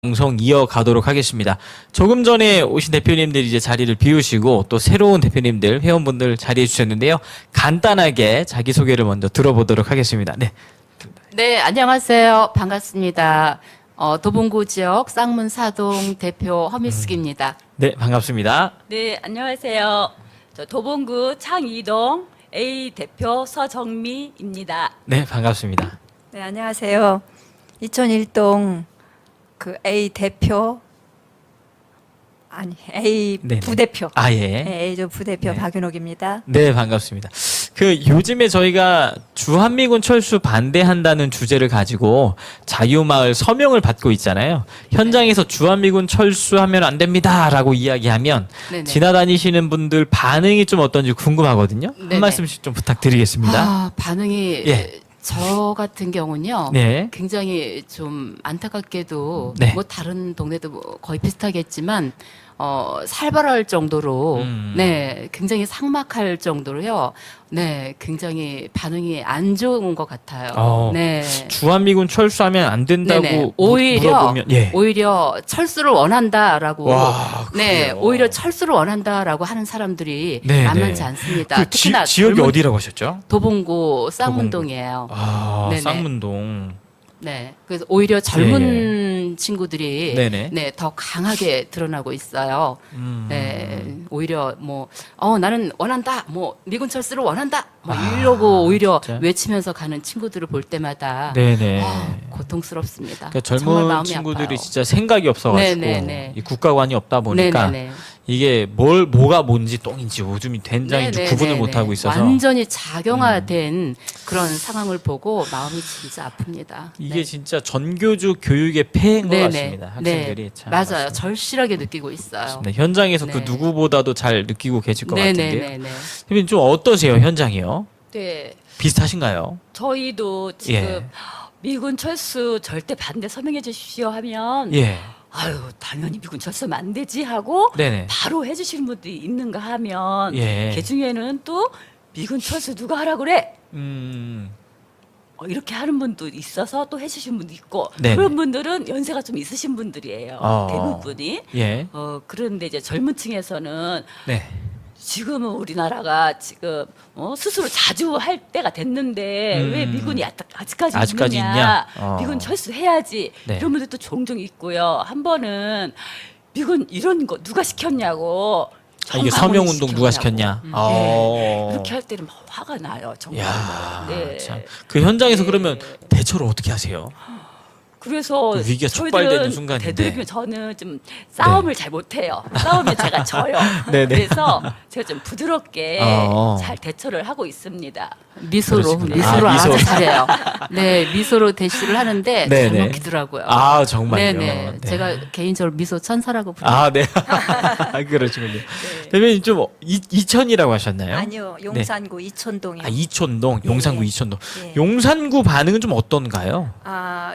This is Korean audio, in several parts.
방송 이어가도록 하겠습니다. 조금 전에 오신 대표님들 이제 자리를 비우시고 또 새로운 대표님들, 회원분들 자리해 주셨는데요. 간단하게 자기소개를 먼저 들어보도록 하겠습니다. 네. 네, 안녕하세요. 반갑습니다. 도봉구 지역 쌍문사동 대표 허미숙입니다. 네, 반갑습니다. 네, 안녕하세요. 저 도봉구 창이동 A 대표 서정미입니다. 네, 반갑습니다. 네, 안녕하세요. 2001동 그 A 대표 A 네네. 부대표. 아, 예. 네, A조 부대표 네. 박윤옥입니다. 네, 반갑습니다. 요즘에 저희가 주한미군 철수 반대한다는 주제를 가지고 자유마을 서명을 받고 있잖아요. 현장에서 주한미군 철수하면 안 됩니다라고 이야기하면 네네. 지나다니시는 분들 반응이 좀 어떤지 궁금하거든요. 한 네네. 말씀씩 좀 부탁드리겠습니다. 반응이 예. 저 같은 경우는요. 네. 굉장히 좀 안타깝게도 네. 뭐 다른 동네도 뭐 거의 비슷하겠지만 살벌할 정도로 네, 굉장히 삭막할 정도로요. 네, 굉장히 반응이 안 좋은 것 같아요. 네. 주한미군 철수하면 안 된다고 네네. 오히려 물어보면 예. 오히려 철수를 원한다라고 와, 네, 그래요? 오히려 철수를 원한다라고 하는 사람들이 네, 만만치 네. 않습니다. 그 특히나 지역이 젊은 어디라고 하셨죠? 도봉구 쌍문동이에요. 아, 네네. 쌍문동. 네, 그래서 오히려 젊은 친구들이 네네. 네, 더 강하게 드러나고 있어요. 네, 오히려 뭐 나는 원한다, 뭐 미군 철수를 원한다, 뭐 이러고 오히려 진짜? 외치면서 가는 친구들을 볼 때마다 네네. 고통스럽습니다. 그러니까 정말 젊은 마음이 친구들이 아파요. 진짜 생각이 없어가지고 네네네. 이 국가관이 없다 보니까 네네네. 이게 뭐가 뭔지 똥인지 오줌이 된장인지 네네네네. 구분을 못 하고 있어서 완전히 작용화된 그런 상황을 보고 마음이 진짜 아픕니다. 이게 네. 진짜 전교조 교육의 폐해인 것 네네. 같습니다. 학생들이 네. 참 맞아요. 맞습니다. 절실하게 느끼고 있어요. 네, 현장에서 그 네. 누구보다도 잘 느끼고 계실 것 같은데요. 네네네네. 대표님 좀 어떠세요 현장이요? 네, 비슷하신가요? 저희도 지금 예. 미군 철수 절대 반대 서명해 주십시오 하면 예. 아유, 당연히 미군 철수하면 안 되지 하고 네네. 바로 해주시는 분들이 있는가 하면 예. 그 중에는 또 미군 철수 누가 하라 그래? 음. 이렇게 하는 분도 있어서 또 해주신 분도 있고 네네. 그런 분들은 연세가 좀 있으신 분들이에요. 대부분이. 예. 그런데 이제 젊은 층에서는 네. 지금은 우리나라가 지금 스스로 자주할 때가 됐는데 왜 미군이 아직까지 있냐? 있느냐? 어. 미군 철수해야지. 네. 이런 분들도 종종 있고요. 한 번은 미군 이런 거 누가 시켰냐고. 이게 정말 서명 운동 누가 시켰냐고. 시켰냐? 네. 그렇게 할 때는 막 화가 나요. 정말. 야, 네. 참. 그 현장에서 네. 그러면 대처를 어떻게 하세요? 그래서 그 위기가 저희들은 촉발되는 순간인데. 되도록이면 저는 좀 싸움을 잘 못해요. 싸우면 제가 져요. 네네. 그래서 제가 좀 부드럽게 어. 잘 대처를 하고 있습니다. 미소로 그러시구나. 미소로 아, 아주 미소. 잘해요. 네, 미소로 대시를 하는데 네네. 잘 먹히더라고요. 아, 정말요? 네네. 네. 제가 개인적으로 미소 천사라고 불러요. 아, 네. 그러시군요. 대표님 좀 이천이라고 하셨나요? 아니요, 용산구 이촌동이요. 아, 이촌동, 예, 용산구 예. 이촌동. 예. 용산구 반응은 좀 어떤가요?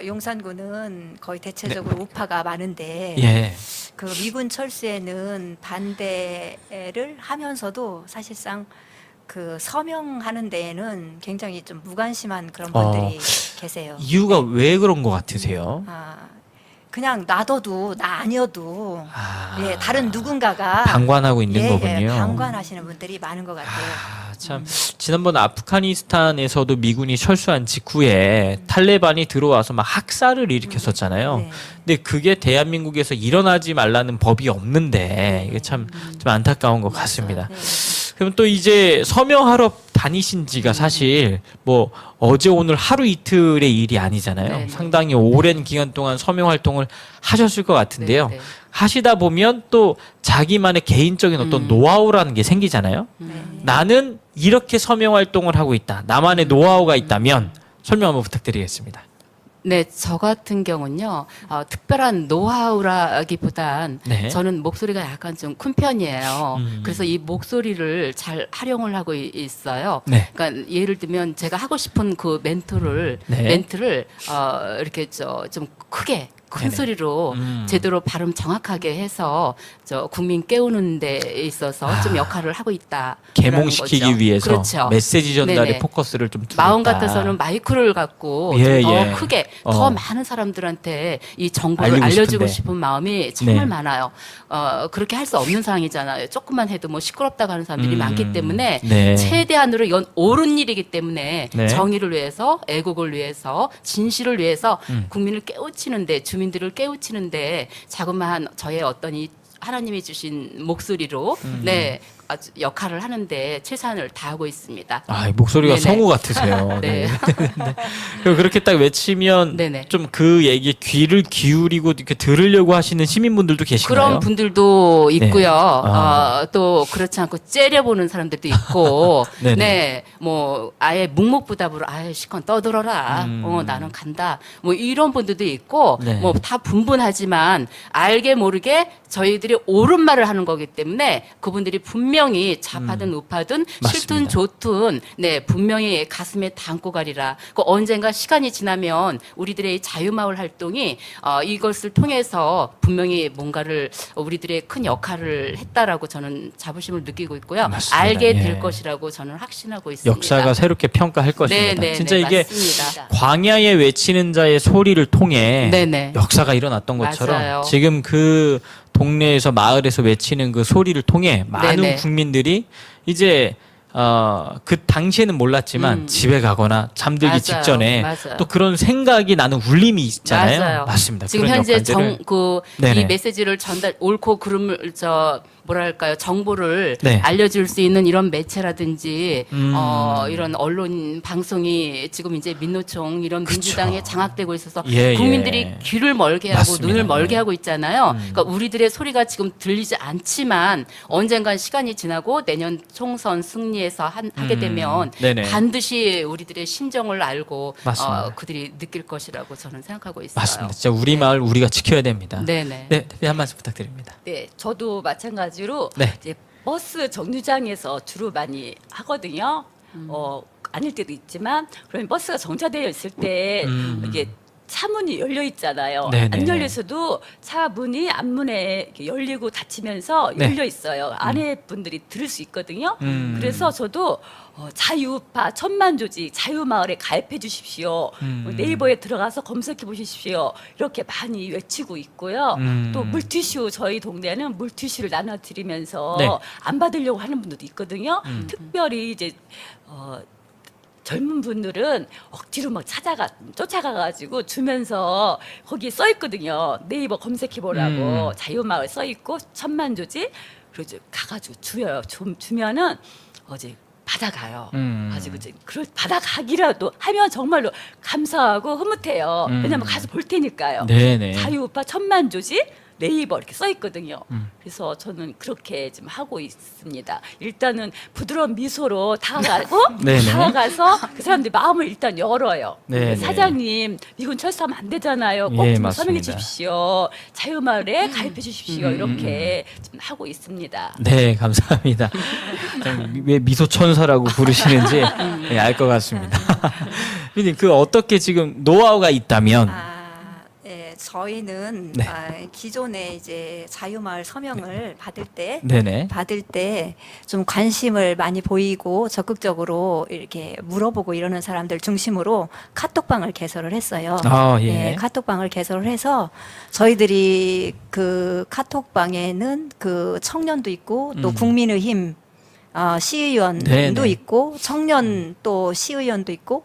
용산구는 거의 대체적으로 우파가 많은데 예. 그 미군 철수에는 반대를 하면서도 사실상 그 서명하는 데에는 굉장히 좀 무관심한 그런 분들이 계세요. 이유가 왜 그런 것 같으세요? 그냥 놔둬도 나 아니어도 아, 예, 다른 누군가가 방관하고 있는 예, 거군요. 예, 방관하시는 분들이 많은 것 같아요. 아, 참 지난번 아프가니스탄에서도 미군이 철수한 직후에 탈레반이 들어와서 막 학살을 일으켰었잖아요. 네. 근데 그게 대한민국에서 일어나지 말라는 법이 없는데 이게 참 좀 안타까운 것 같습니다. 네. 그럼 또 이제 서명하러 다니신 지가 사실 뭐 어제 오늘 하루 이틀의 일이 아니잖아요. 네. 상당히 오랜 기간 동안 서명 활동을 하셨을 것 같은데요. 네, 네. 하시다 보면 또 자기만의 개인적인 어떤 노하우라는 게 생기잖아요. 나는 이렇게 서명 활동을 하고 있다. 나만의 노하우가 있다면 설명 한번 부탁드리겠습니다. 네, 저 같은 경우는요, 특별한 노하우라기보단 네. 저는 목소리가 약간 좀 큰 편이에요. 음. 그래서 이 목소리를 잘 활용을 하고 있어요. 네. 그러니까 예를 들면 제가 하고 싶은 그 멘트를 네. 이렇게 좀 크게 큰 네네. 소리로 제대로 발음 정확하게 해서 저 국민 깨우는 데 있어서 좀 역할을 하고 있다. 계몽시키기 위해서 그렇죠. 메시지 전달에 네네. 포커스를 좀 두고 마음 있다. 같아서는 마이크를 갖고 예, 좀 더 예. 크게 어. 더 많은 사람들한테 이 정보를 알리고 알려주고 싶은데. 싶은 마음이 정말 네. 많아요. 그렇게 할 수 없는 상황이잖아요. 조금만 해도 뭐 시끄럽다고 하는 사람들이 많기 때문에 네. 최대한으로 이건 옳은 일이기 때문에 네. 정의를 위해서, 애국을 위해서, 진실을 위해서 음. 국민을 깨우치는데, 주민들을 깨우치는데 자그마한 저의 어떤 이 하나님이 주신 목소리로 네 아주 역할을 하는데 최선을 다하고 있습니다. 아, 목소리가 네네. 성우 같으세요. 네. 그리고 그렇게 딱 외치면 네네. 좀 그 얘기에 귀를 기울이고 이렇게 들으려고 하시는 시민분들도 계신가요? 그런 분들도 있고요. 아. 또 그렇지 않고 째려보는 사람들도 있고, 네네. 네, 뭐 아예 묵묵부답으로 아예 시컨 떠들어라. 나는 간다. 뭐 이런 분들도 있고, 네. 뭐 다 분분하지만 알게 모르게 저희들이 옳은 말을 하는 거기 때문에 그분들이 분명히 좌파든 우파든 싫든 맞습니다. 좋든 네 분명히 가슴에 담고 가리라. 그 언젠가 시간이 지나면 우리들의 이 자유마을 활동이 이것을 통해서 분명히 뭔가를 우리들의 큰 역할을 했다라고 저는 자부심을 느끼고 있고요. 맞습니다. 알게 예. 될 것이라고 저는 확신하고 있습니다. 역사가 새롭게 평가할 것입니다. 네, 진짜 네, 이게 맞습니다. 광야에 외치는 자의 소리를 통해 네네. 역사가 일어났던 것처럼 맞아요. 지금 그 동네에서 마을에서 외치는 그 소리를 통해 많은 네네. 국민들이 이제 그 당시에는 몰랐지만 집에 가거나 잠들기 맞아요. 직전에 맞아요. 또 그런 생각이 나는 울림이 있잖아요. 맞아요. 맞습니다. 지금 그런 현재 역할들을. 이 네네. 메시지를 전달 옳고 그름을 뭐랄까요 정보를 네. 알려줄 수 있는 이런 매체라든지 음. 이런 언론 방송이 지금 이제 민노총 이런 그쵸. 민주당에 장악되고 있어서 예, 국민들이 예. 귀를 멀게 하고 맞습니다. 눈을 멀게 네. 하고 있잖아요. 그러니까 우리들의 소리가 지금 들리지 않지만 언젠간 시간이 지나고 내년 총선 승리해서 하게 되면 네네. 반드시 우리들의 심정을 알고 맞습니다. 그들이 느낄 것이라고 저는 생각하고 있어요. 맞습니다. 진짜 우리 마을 우리가 지켜야 됩니다. 네네. 네, 대표 한 말씀 부탁드립니다. 네, 저도 마찬가지로 네. 이제 버스 정류장에서 주로 많이 하거든요. 아닐 때도 있지만 그러면 버스가 정차되어 있을 때 이게 차 문이 열려 있잖아요. 네네. 안 열려서도 차 문이 앞문에 이렇게 열리고 닫히면서 네. 열려 있어요. 안에 분들이 들을 수 있거든요. 음. 그래서 저도 자유우파 천만조직 자유마을에 가입해 주십시오. 네이버에 들어가서 검색해 보십시오. 이렇게 많이 외치고 있고요. 또 물티슈 저희 동네는 물티슈를 나눠드리면서 네. 안 받으려고 하는 분들도 있거든요. 특별히 이제 젊은 분들은 억지로 막 쫓아가가지고 주면서 거기에 써 있거든요. 네이버 검색해 보라고 자유마을 써 있고 천만조직 그래서 가가지고 주면은 어제 받아가요. 가지고 이제 그걸 받아가기라도 하면 정말로 감사하고 흐뭇해요. 왜냐면 가서 볼 테니까요. 네네. 자유우파 천만조직 네이버 이렇게 써 있거든요. 그래서 저는 그렇게 좀 하고 있습니다. 일단은 부드러운 미소로 다가가고 네네. 다가가서 그 사람들 마음을 일단 열어요. 네네. 사장님 미군 철수하면 안 되잖아요. 꼭 예, 좀 맞습니다. 서명해 주십시오. 자유마을에 가입해 주십시오. 이렇게 좀 하고 있습니다. 네, 감사합니다. 왜 미소 천사라고 부르시는지 네, 알 것 같습니다. 피디님, 그 어떻게 지금 노하우가 있다면 예, 저희는 네. 기존에 이제 자유마을 서명을 받을 때 네네. 좀 관심을 많이 보이고 적극적으로 이렇게 물어보고 이러는 사람들 중심으로 카톡방을 개설을 했어요. 아, 예. 카톡방을 개설을 해서 저희들이 그 카톡방에는 그 청년도 있고 또 국민의힘 시의원도 네네. 있고 청년 또 시의원도 있고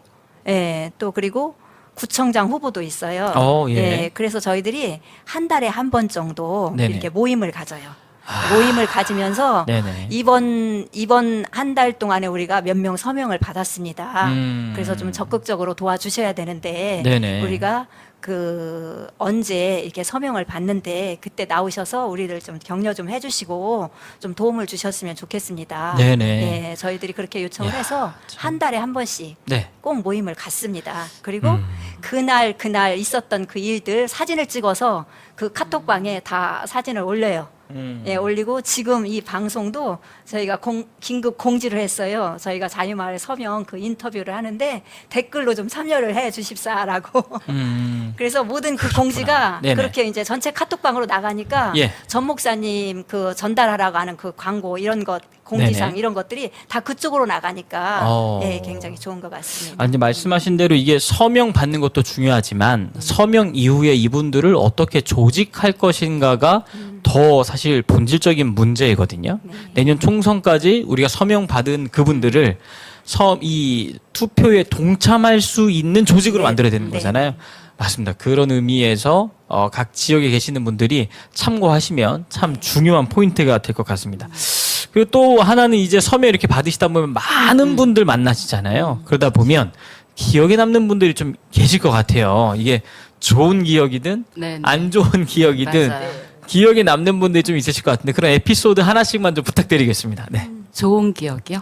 예, 또 그리고 구청장 후보도 있어요. 예. 그래서 저희들이 한 달에 한 번 정도 네네. 이렇게 모임을 가져요. 모임을 가지면서 네네. 이번 한 달 동안에 우리가 몇 명 서명을 받았습니다. 음. 그래서 좀 적극적으로 도와주셔야 되는데 네네. 우리가 언제 이렇게 서명을 받는데 그때 나오셔서 우리를 좀 격려 좀 해주시고 좀 도움을 주셨으면 좋겠습니다. 네네. 네, 저희들이 그렇게 요청을 야, 해서 한 달에 한 번씩 네. 꼭 모임을 갖습니다. 그리고 그날 있었던 그 일들 사진을 찍어서 그 카톡방에 다 사진을 올려요. 예, 올리고 지금 이 방송도 저희가 긴급 공지를 했어요. 저희가 자유마을 서명 그 인터뷰를 하는데 댓글로 좀 참여를 해 주십사라고. 그래서 모든 그 공지가 네네. 그렇게 이제 전체 카톡방으로 나가니까 예. 전 목사님 그 전달하라고 하는 그 광고 이런 것 공지상 네네. 이런 것들이 다 그쪽으로 나가니까 어. 예, 굉장히 좋은 것 같습니다. 아니 말씀하신 대로 이게 서명 받는 것도 중요하지만 서명 이후에 이분들을 어떻게 조직할 것인가가 더 사실 본질적인 문제이거든요. 내년 총선까지 우리가 서명 받은 그분들을 이 투표에 동참할 수 있는 조직으로 네. 만들어야 되는 네. 거잖아요. 맞습니다. 그런 의미에서 각 지역에 계시는 분들이 참고하시면 참 중요한 포인트가 될 것 같습니다. 그리고 또 하나는 이제 서명 이렇게 받으시다 보면 많은 분들 만나시잖아요. 그러다 보면 기억에 남는 분들이 좀 계실 것 같아요. 이게 좋은 기억이든 네, 네. 안 좋은 기억이든 맞아요. 기억에 남는 분들이 좀 있으실 것 같은데 그런 에피소드 하나씩만 좀 부탁드리겠습니다. 네. 좋은 기억이요?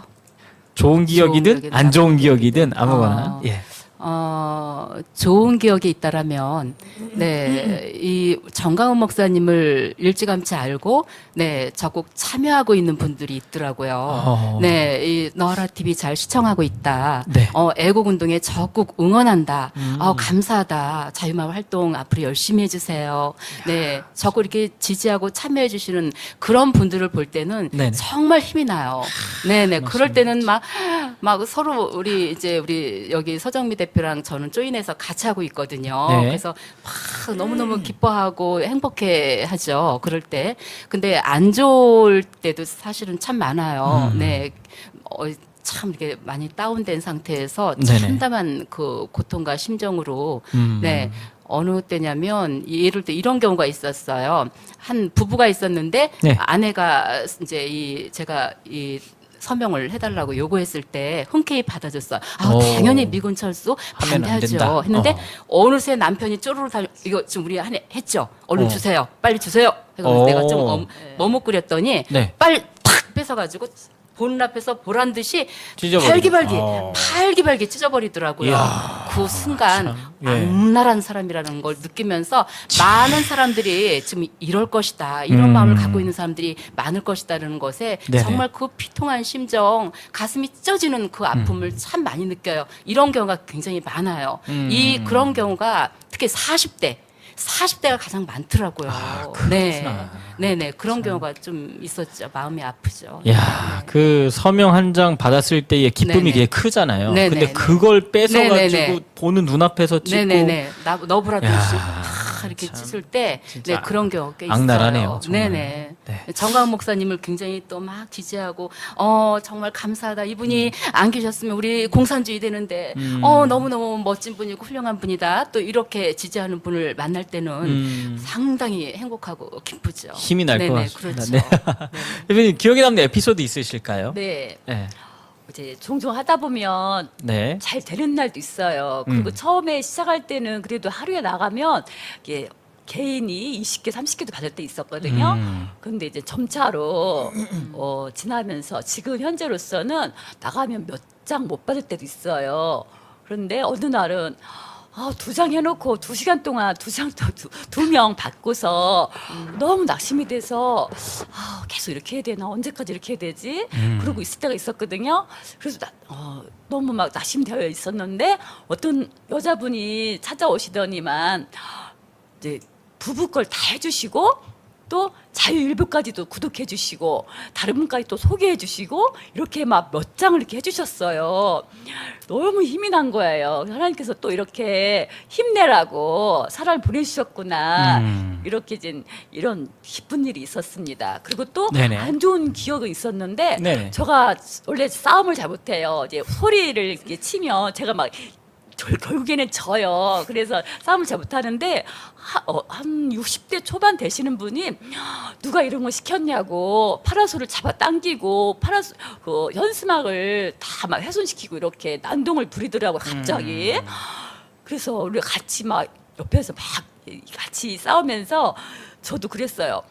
좋은 기억이든 기억이든 안 좋은 나쁜 기억이든 아무거나. 예. 좋은 기억이 있다라면, 네, 이 정강훈 목사님을 일찌감치 알고, 네, 적극 참여하고 있는 분들이 있더라고요. 네, 이 너라 TV 잘 시청하고 있다. 네. 애국 운동에 적극 응원한다. 감사하다. 자유마을 활동 앞으로 열심히 해주세요. 네, 적극 이렇게 지지하고 참여해주시는 그런 분들을 볼 때는 네네. 정말 힘이 나요. 네네, 그럴 때는 막 서로 우리 여기 서정미 대표랑 저는 조인해서 같이 하고 있거든요. 네. 그래서 막 너무너무 기뻐하고 행복해 하죠. 그럴 때. 근데 안 좋을 때도 사실은 참 많아요. 네. 참 이렇게 많이 다운된 상태에서 네네. 참담한 그 고통과 심정으로 음. 네. 어느 때냐면 예를 들어 이런 경우가 있었어요. 한 부부가 있었는데 네. 아내가 이제 제가 서명을 해달라고 요구했을 때 흔쾌히 받아줬어요. 당연히 미군 철수 하면 안 된다. 반대하죠. 했는데 어느새 남편이 쪼르르 달려 이거 좀 우리 했죠. 얼른 주세요. 빨리 주세요. 그래서 내가 좀 머뭇거렸더니 네. 빨리 탁 뺏어가지고 본 앞에서 보란 듯이 찢어버리고. 발기발기 찢어버리더라고요. 이야, 그 순간 참, 예. 악랄한 사람이라는 걸 느끼면서 많은 사람들이 지금 이럴 것이다. 이런 마음을 갖고 있는 사람들이 많을 것이다라는 것에 네네. 정말 그 비통한 심정, 가슴이 찢어지는 그 아픔을 참 많이 느껴요. 이런 경우가 굉장히 많아요. 그런 경우가 특히 40대가 가장 많더라고요. 네네. 그런 경우가 좀 있었죠. 마음이 아프죠. 야, 그 서명 한 장 받았을 때의 기쁨이 네네. 되게 크잖아요. 네네네. 근데 그걸 뺏어가지고 네네네. 보는 눈앞에서 찍고 네네네. 너브라듯이 야, 팍 이렇게 찢을 때, 진짜 네, 그런 경우가 꽤 악랄하네요, 있어요. 정말. 네네. 네. 정강훈 목사님을 굉장히 또 막 지지하고, 정말 감사하다. 이분이 안 계셨으면 우리 공산주의 되는데, 너무너무 멋진 분이고 훌륭한 분이다. 또 이렇게 지지하는 분을 만날 때는 상당히 행복하고 기쁘죠. 힘이 날 것 네네, 같습니다. 그렇죠. 네. 대표님 기억에 남는 에피소드 있으실까요? 네. 네. 이제 종종 하다 보면 네. 잘 되는 날도 있어요. 그리고 처음에 시작할 때는 그래도 하루에 나가면 이게 개인이 20개, 30개도 받을 때 있었거든요. 근데 이제 점차로 지나면서 지금 현재로서는 나가면 몇 장 못 받을 때도 있어요. 그런데 어느 날은 2장 해놓고 2시간 동안 두 명 받고서 너무 낙심이 돼서 계속 이렇게 해야 되나 언제까지 이렇게 해야 되지 그러고 있을 때가 있었거든요. 그래서 너무 막 낙심되어 있었는데 어떤 여자분이 찾아오시더니만 이제 부부 걸 다 해주시고 또 자유일보까지도 구독해 주시고 다른 분까지 또 소개해 주시고 이렇게 막 몇 장을 이렇게 해주셨어요. 너무 힘이 난 거예요. 하나님께서 또 이렇게 힘내라고 사람을 보내주셨구나. 이렇게 이런 기쁜 일이 있었습니다. 그리고 또 네네. 안 좋은 기억은 있었는데 네네. 제가 원래 싸움을 잘 못해요. 이제 소리를 이렇게 치면 제가 막 결국에는 져요. 그래서 싸움을 잘 못하는데 한 60대 초반 되시는 분이 누가 이런 거 시켰냐고 파라솔을 잡아 당기고 그 현수막을 다 막 훼손시키고 이렇게 난동을 부리더라고요. 갑자기. 그래서 우리 같이 막 옆에서 막 같이 싸우면서 저도 그랬어요.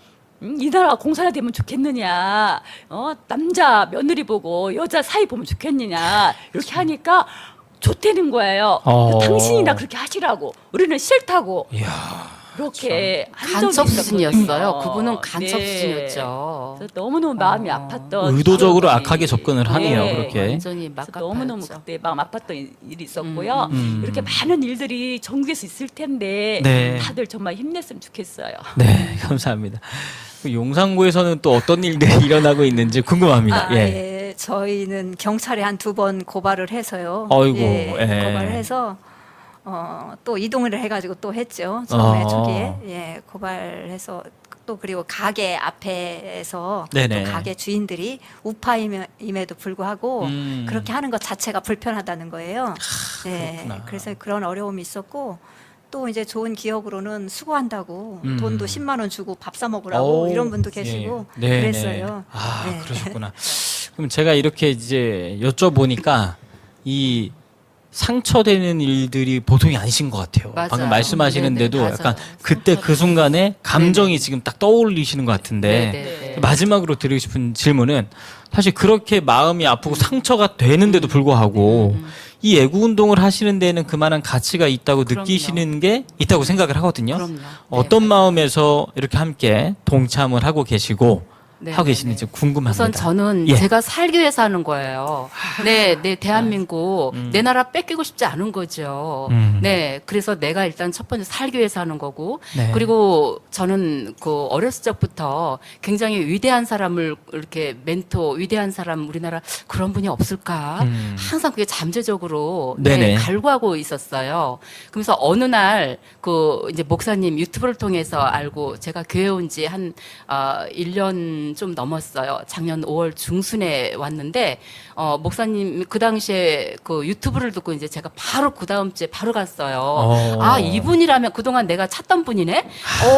이 나라가 공산화 되면 좋겠느냐, 남자 며느리 보고 여자 사이 보면 좋겠느냐 이렇게 하니까 좋다는 거예요. 당신이나 그렇게 하시라고. 우리는 싫다고. 이야. 그렇게 한 적이 간첩 수준이었어요. 있었거든요. 그분은 간첩 네. 수준이었죠. 그래서 너무너무 마음이 아팠던 의도적으로 기억이- 악하게 접근을 하네요. 네. 그렇게. 완전히 그래서 막가파였죠. 너무너무 그때 마음 아팠던 일이 있었고요. 음. 이렇게 많은 일들이 전국에서 있을 텐데 네. 다들 정말 힘냈으면 좋겠어요. 네, 감사합니다. 그 용산구에서는 또 어떤 일들이 일어나고 있는지 궁금합니다. 아, 예. 예. 저희는 경찰에 한 2번 고발을 해서요. 어이구, 예, 예. 고발을 해서 또 이동을 해가지고 또 했죠. 처음에 어. 초기에 예, 고발해서 또 그리고 가게 앞에서 네네. 또 가게 주인들이 우파임에도 불구하고 음. 그렇게 하는 것 자체가 불편하다는 거예요. 예, 그렇구나. 그래서 그런 어려움이 있었고. 또 이제 좋은 기억으로는 수고한다고 음. 돈도 10만 원 주고 밥 사 먹으라고 오, 이런 분도 계시고 예. 네, 그랬어요. 네. 아, 네. 그러셨구나. 그럼 제가 이렇게 이제 여쭤보니까 이 상처되는 일들이 보통이 아니신 것 같아요. 맞아요. 방금 말씀하시는데도 네네, 약간 맞아요. 그때 그 순간에 감정이 지금 딱 떠올리시는 것 같은데 네네. 마지막으로 드리고 싶은 질문은 사실 그렇게 마음이 아프고 상처가 되는데도 불구하고 이 애국 운동을 하시는 데는 그만한 가치가 있다고 그럼요. 느끼시는 게 있다고 생각을 하거든요. 그럼요. 어떤 마음에서 이렇게 함께 동참을 하고 계시고 네, 하고 네, 계시는지 네. 궁금합니다. 우선 저는 예. 제가 살기 위해서 하는 거예요. 네, 내 대한민국, 음. 내 나라 뺏기고 싶지 않은 거죠. 음. 네, 그래서 내가 일단 첫 번째 살기 위해서 하는 거고, 네. 그리고 저는 그 어렸을 적부터 굉장히 위대한 사람을 이렇게 멘토, 위대한 사람 우리나라 그런 분이 없을까? 음. 항상 그게 잠재적으로 네네. 네, 갈구하고 있었어요. 그래서 어느 날 그 이제 목사님 유튜브를 통해서 알고 제가 교회 온 지 한 1년 좀 넘었어요. 작년 5월 중순에 왔는데 목사님 그 당시에 그 유튜브를 듣고 이제 제가 바로 그 다음 주에 바로 갔어요. 아, 이분이라면 그동안 내가 찾던 분이네?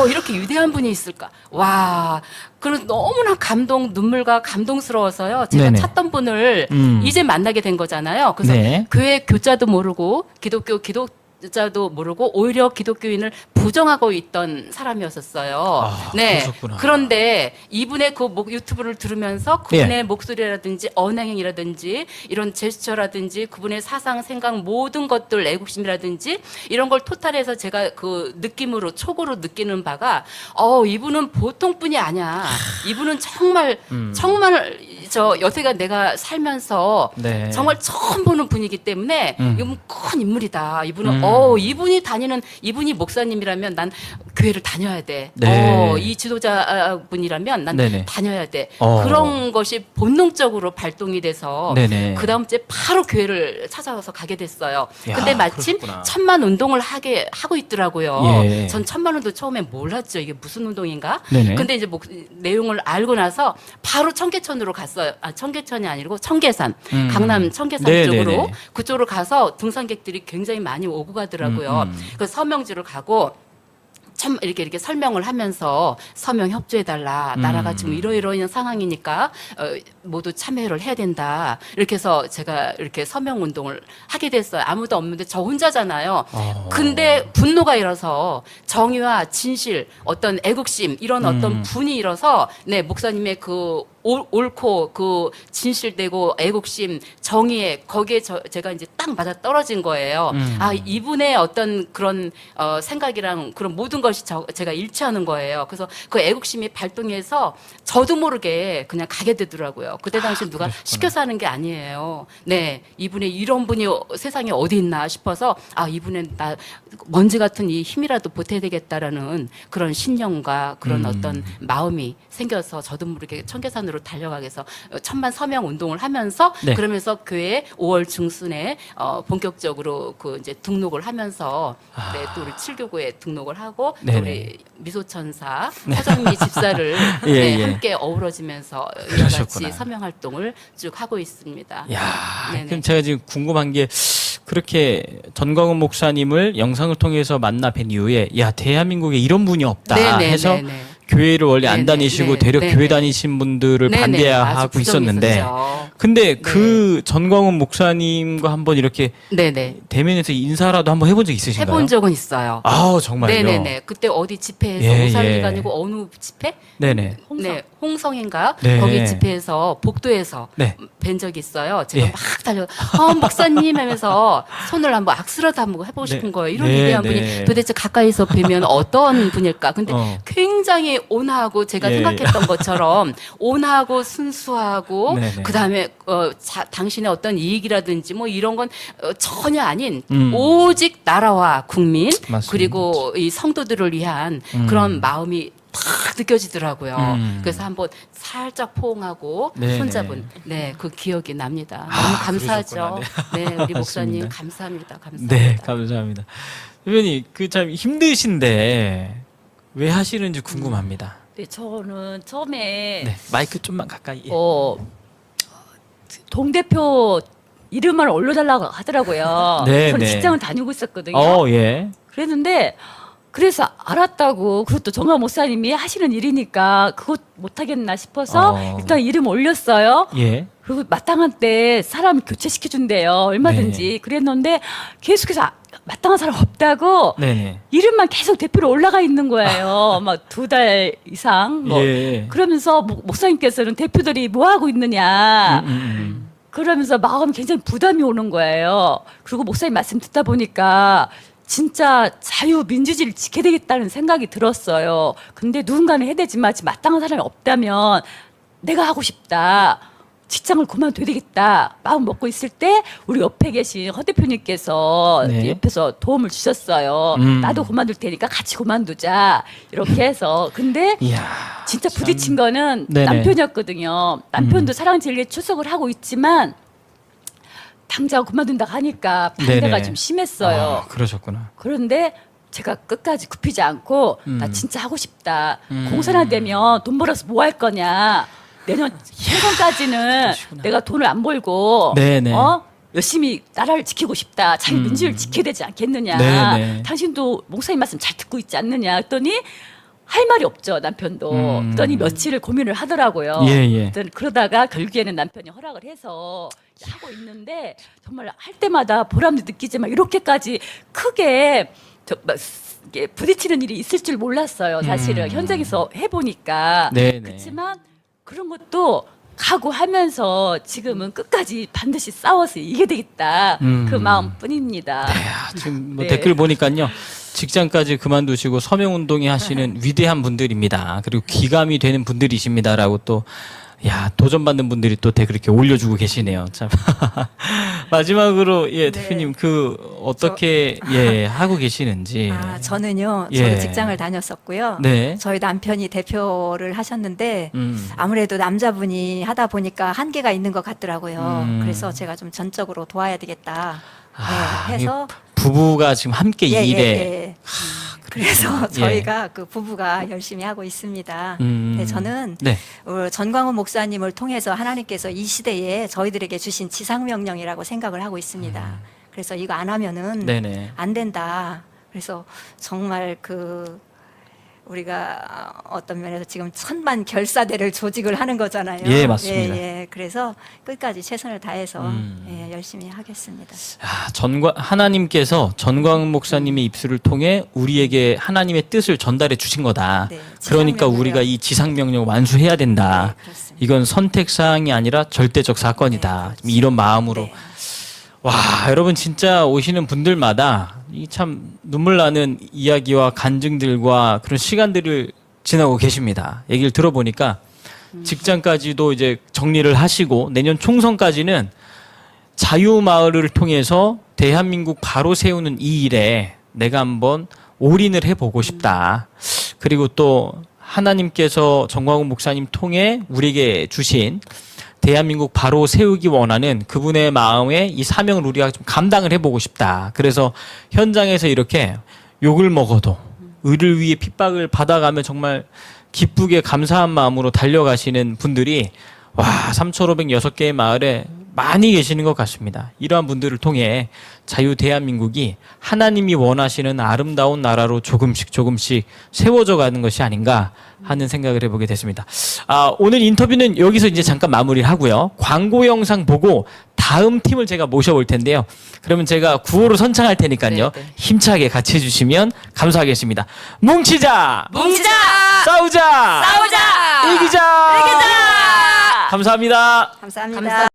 이렇게 위대한 분이 있을까? 와, 그런 너무나 눈물과 감동스러워서요. 제가 네네. 찾던 분을 이제 만나게 된 거잖아요. 그래서 네. 교회 교자도 모르고 기독자도 모르고 오히려 기독교인을 부정하고 있던 사람이었었어요. 아, 네. 그러셨구나. 그런데 이분의 그 유튜브를 들으면서 그분의 예. 목소리라든지 언행이라든지 이런 제스처라든지 그분의 사상, 생각 모든 것들 애국심이라든지 이런 걸 토탈해서 제가 그 느낌으로 촉으로 느끼는 바가 이분은 보통 분이 아니야. 이분은 정말 저 여태가 내가 살면서 네. 정말 처음 보는 분이기 때문에 음. 이분 큰 인물이다. 이분은 이분이 목사님이라면 난 교회를 다녀야 돼. 네. 이 지도자분이라면 난 네네. 다녀야 돼. 어. 그런 것이 본능적으로 발동이 돼서 네네. 그 다음 주에 바로 교회를 찾아와서 가게 됐어요. 야, 근데 마침 그러셨구나. 천만 운동을 하고 있더라고요. 예. 전 천만 운동 처음에 몰랐죠. 이게 무슨 운동인가? 네네. 근데 이제 내용을 알고 나서 바로 청계천으로 갔어요. 청계천이 아니고 청계산, 강남 청계산 네네네. 쪽으로 그쪽으로 가서 등산객들이 굉장히 많이 오고 가더라고요. 그 서명지를 가고 이렇게 설명을 하면서 서명 협조해달라. 나라가 지금 이러이러한 상황이니까 모두 참여를 해야 된다. 이렇게 해서 제가 이렇게 서명 운동을 하게 됐어요. 아무도 없는데 저 혼자잖아요. 근데 분노가 일어서 정의와 진실, 어떤 애국심 이런 어떤 분이 일어서 네 목사님의 그 옳고 그 진실되고 애국심 정의에 거기에 제가 이제 딱 맞아 떨어진 거예요. 아 이분의 어떤 그런 생각이랑 그런 모든 것이 제가 일치하는 거예요. 그래서 그 애국심이 발동해서 저도 모르게 그냥 가게 되더라고요. 그때 당시 누가 시켜서 하는 게 아니에요. 네, 이분의 이런 분이 세상에 어디 있나 싶어서 아 이분은 나 먼지 같은 이 힘이라도 보태야 되겠다라는 그런 신념과 그런 어떤 마음이 생겨서 저도 모르게 청계산으로 달려가게 해서 천만 서명 운동을 하면서 네. 그러면서 교회 5월 중순에 본격적으로 그 이제 등록을 하면서 네, 또 우리 7교구에 등록을 하고 또 네네. 우리 미소천사 허정미 집사를 예, 네, 예. 함께 어우러지면서 여러 그러셨구나. 가지 서명 활동을 쭉 하고 있습니다. 야, 네네. 그럼 제가 지금 궁금한 게 그렇게 전광훈 목사님을 영상을 통해서 만나 뵌 이후에 야 대한민국에 이런 분이 없다 네네, 해서 네네. 교회를 원래 안 네네, 다니시고 네, 대략 네네. 교회 다니신 분들을 네네, 아주 반대하고 있었는데 부정했었죠. 근데 그 전광훈 목사님과 한번 이렇게 네네. 대면에서 인사라도 한번 해본 적 있으신가요? 해본 적은 있어요. 아, 정말요? 네네네. 그때 어디 집회에서 예, 오사리가 예. 아니고 어느 집회? 네네. 네, 홍성인가요? 네. 거기 집회에서 복도에서 네. 뵌 적이 있어요. 제가 예. 막 달려, 목사님 하면서 손을 한번 악수라도 한번 해보고 싶은 네. 거예요. 이런 네, 위대한 네. 분이 도대체 가까이서 뵈면 어떤 분일까? 근데 어. 굉장히 온화하고 제가 예, 생각했던 것처럼 온화하고 순수하고 네, 네. 그다음에 당신의 어떤 이익이라든지 뭐 이런 건 전혀 아닌 음. 오직 나라와 국민 맞습니다. 그리고 이 성도들을 위한 그런 마음이 탁 느껴지더라고요. 그래서 한번 살짝 포옹하고 네네. 손잡은 그 기억이 납니다. 너무 감사하죠. 네, 우리 목사님 맞습니다. 감사합니다. 감사합니다. 네, 감사합니다. 대표님, 그 참 힘드신데 왜 하시는지 궁금합니다. 네, 저는 처음에 네, 마이크 좀만 가까이. 예. 동대표 이름을 올려달라고 하더라고요. 네, 저는 네. 직장을 다니고 있었거든요. 예. 그랬는데 그래서 알았다고 그것도 정말 목사님이 하시는 일이니까 그것 못하겠나 싶어서 일단 이름 올렸어요. 예. 그리고 마땅한 때 사람 교체시켜준대요. 얼마든지. 네. 그랬는데 계속해서 마땅한 사람 없다고 네네. 이름만 계속 대표로 올라가 있는 거예요. 막 2달 이상. 뭐. 예. 그러면서 목사님께서는 대표들이 뭐 하고 있느냐. 음. 그러면서 마음이 굉장히 부담이 오는 거예요. 그리고 목사님 말씀 듣다 보니까 진짜 자유민주주의를 지켜야 되겠다는 생각이 들었어요. 근데 누군가는 해야 되지만 지금 마땅한 사람이 없다면 내가 하고 싶다. 직장을 그만둬야 되겠다. 마음 먹고 있을 때 우리 옆에 계신 허 대표님께서 네. 옆에서 도움을 주셨어요. 나도 그만둘 테니까 같이 그만두자. 이렇게 해서. 근데 이야. 진짜 부딪힌 거는 네네. 남편이었거든요. 남편도 사랑제일교회 출석을 하고 있지만 당장 그만둔다고 하니까 반대가 네네. 좀 심했어요. 아, 그러셨구나. 그런데 제가 끝까지 굽히지 않고 나 진짜 하고 싶다. 공산화 되면 돈 벌어서 뭐 할 거냐. 내년 총선까지는 그러시구나. 내가 돈을 안 벌고 네네. 열심히 나라를 지키고 싶다. 자유민주주의를 지켜야 되지 않겠느냐. 네네. 당신도 목사님 말씀 잘 듣고 있지 않느냐 했더니 할 말이 없죠, 남편도. 그랬더니 며칠을 고민을 하더라고요. 예. 그러다가 결국에는 남편이 허락을 해서 하고 있는데 정말 할 때마다 보람도 느끼지만 이렇게까지 크게 이게 부딪히는 일이 있을 줄 몰랐어요. 사실은 현장에서 해보니까. 네네. 그렇지만 그런 것도 각오하면서 지금은 끝까지 반드시 싸워서 이겨야 되겠다. 그 마음뿐입니다. 지금 뭐 네. 댓글 보니까요. 직장까지 그만두시고 서명운동에 하시는 위대한 분들입니다. 그리고 귀감이 되는 분들이십니다라고 또 도전받는 분들이 또 댓글 이렇게 올려주고 계시네요. 참. 마지막으로 대표님 어떻게 하고 계시는지. 저는요. 예. 저도 직장을 다녔었고요. 네. 저희 남편이 대표를 하셨는데 아무래도 남자분이 하다 보니까 한계가 있는 것 같더라고요. 그래서 제가 좀 전적으로 도와야 되겠다 해서 부부가 지금 함께 이 일에 예. 그래서 저희가 그 부부가 열심히 하고 있습니다. 네, 저는 전광훈 목사님을 통해서 하나님께서 이 시대에 저희들에게 주신 지상명령이라고 생각을 하고 있습니다. 그래서 이거 안 하면은 네네. 안 된다. 그래서 정말 우리가 어떤 면에서 지금 천만 결사대를 조직을 하는 거잖아요. 예, 맞습니다. 그래서 끝까지 최선을 다해서 열심히 하겠습니다. 하나님께서 전광훈 목사님의 입술을 통해 우리에게 하나님의 뜻을 전달해 주신 거다. 네, 그러니까 지상명령이요. 우리가 이 지상명령을 완수해야 된다. 네, 그렇습니다. 이건 선택사항이 아니라 절대적 사건이다. 네, 이런 마음으로. 네. 와, 여러분 진짜 오시는 분들마다 이 참 눈물 나는 이야기와 간증들과 그런 시간들을 지나고 계십니다. 얘기를 들어보니까 직장까지도 이제 정리를 하시고 내년 총선까지는 자유마을을 통해서 대한민국 바로 세우는 이 일에 내가 한번 올인을 해보고 싶다. 그리고 또 하나님께서 전광훈 목사님 통해 우리에게 주신 대한민국 바로 세우기 원하는 그분의 마음에 이 사명을 우리가 좀 감당을 해보고 싶다. 그래서 현장에서 이렇게 욕을 먹어도 의를 위해 핍박을 받아가며 정말 기쁘게 감사한 마음으로 달려가시는 분들이 3,506개의 마을에 많이 계시는 것 같습니다. 이러한 분들을 통해 자유 대한민국이 하나님이 원하시는 아름다운 나라로 조금씩 세워져 가는 것이 아닌가 하는 생각을 해보게 됐습니다. 오늘 인터뷰는 여기서 이제 잠깐 마무리를 하고요. 광고 영상 보고 다음 팀을 제가 모셔볼 텐데요. 그러면 제가 구호로 선창할 테니까요. 네. 힘차게 같이 해주시면 감사하겠습니다. 뭉치자! 뭉치자! 싸우자! 싸우자! 이기자! 감사합니다. 감사합니다.